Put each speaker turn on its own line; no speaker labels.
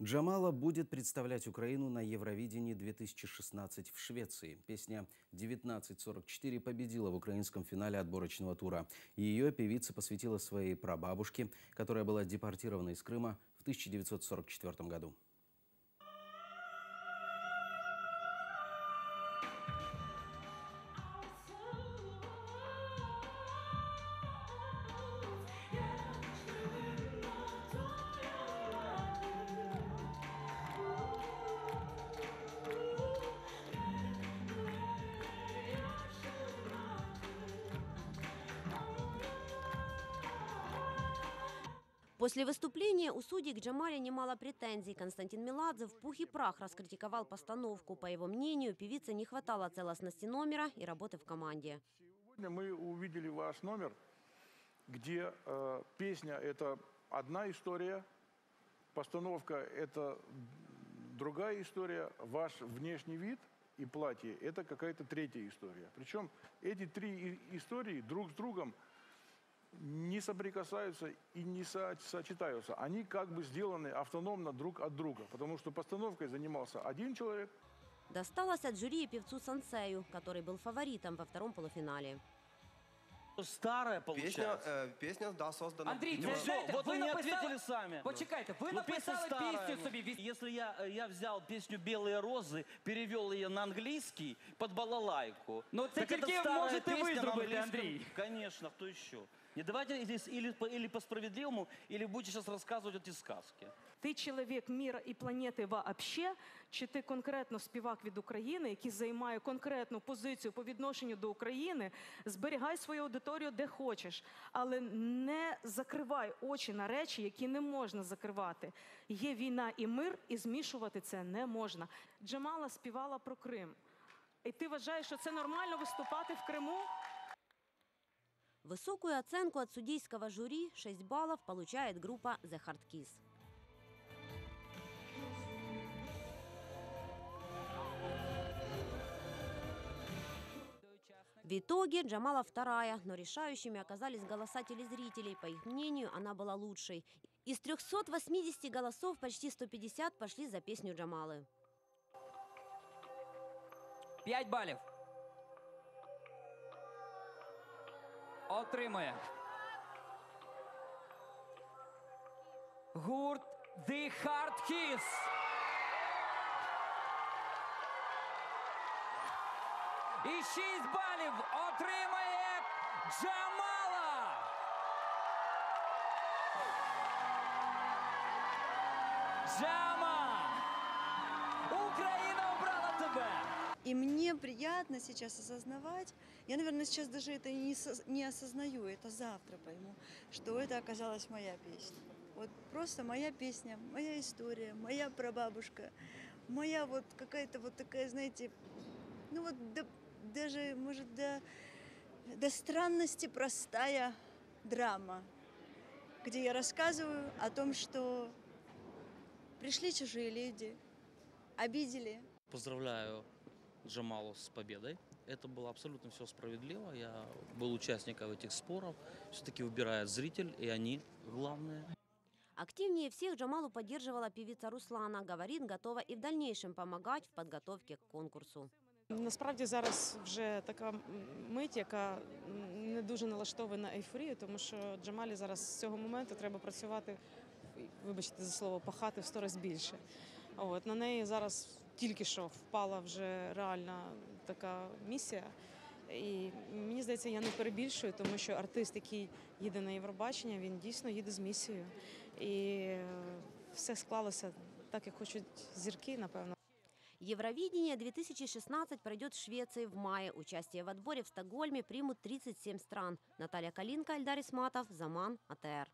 Джамала будет представлять Украину на Евровидении 2016 в Швеции. Песня «1944» победила в украинском финале отборочного тура. Ее певица посвятила своей прабабушке, которая была депортирована из Крыма в 1944 году.
После выступления у судей к Джамале немало претензий. Константин Меладзе в пух и прах раскритиковал постановку. По его мнению, певице не хватало целостности номера и работы в команде.
Сегодня мы увидели ваш номер, где песня – это одна история, постановка – это другая история, ваш внешний вид и платье – это какая-то третья история. Причем эти три истории друг с другом не соприкасаются и не сочетаются. Они как бы сделаны автономно друг от друга, потому что постановкой занимался один человек.
Досталось от жюри и певцу Сансею, который был фаворитом во втором полуфинале.
Старая получается.
Песня, да, создана.
Андрій,
Ну,
це
что,
знаєте,
вот
ви
вы не
написали...
ответили сами.
Почекайте, ви
Ну, песня
написали
старая,
пісню
ну.
собі.
Если я взял песню «Белые розы», перевел ее на английский под балалайку.
Ну, це
так это
тільки
старая
можете ви
песня на
зробити,
английском.
Андрій.
Конечно, кто еще? Не давайте или по справедливому, или будете сейчас рассказывать эти сказки.
Ти чоловік міра і планети вообще, чи ти конкретно співак від України, який займає конкретну позицію по відношенню до України, зберігай свою аудиторію де хочеш, але не закривай очі на речі, які не можна закривати. Є війна і мир, і змішувати це не можна. Джамала співала про Крим. І ти вважаєш, що це нормально виступати в Криму?
Высокую оценку от судейского жюри, 6 баллов, получает группа The Hard Kiss. В итоге Джамала вторая, но решающими оказались голоса телезрителей. По их мнению, она была лучшей. Из 380 голосов почти 150 пошли за песню Джамалы.
5 балів. Отримує гурт The Hard Kiss. І 6 балів отримає Джамала. Джама! Україна обрала тебе!
И мне приятно сейчас осознавать, я, наверное, сейчас даже это не осознаю, это завтра пойму, что это оказалась моя песня. Вот просто моя песня, моя история, моя прабабушка, моя вот какая-то вот такая, знаете, ну вот даже, может, до странности простая драма, где я рассказываю о том, что пришли чужие люди, обидели.
Поздравляю Джамалу с победой. Это было абсолютно все справедливо. Я был участником этих споров. Все-таки выбирает зритель, и они главные.
Активнее всех Джамалу поддерживала певица Руслана. Говорит, готова и в дальнейшем помогать в подготовке к конкурсу.
Насправді зараз вже така мить, яка не дуже налаштована на ейфорію, тому що Джамалі зараз з цього моменту треба працювати, вибачте за слово, пахати в 100 разів більше. От, на неї зараз тільки що впала вже реальна така місія. І мені здається, я не перебільшую, тому що артист, який їде на Євробачення, він дійсно їде з місією. І все склалося так, як хочуть зірки, напевно.
Евровидение 2016 пройдет в Швеции в мае. Участие в отборе в Стокгольме примут 37 стран. Наталья Калинка, Эльдар Исматов, Заман, АТР.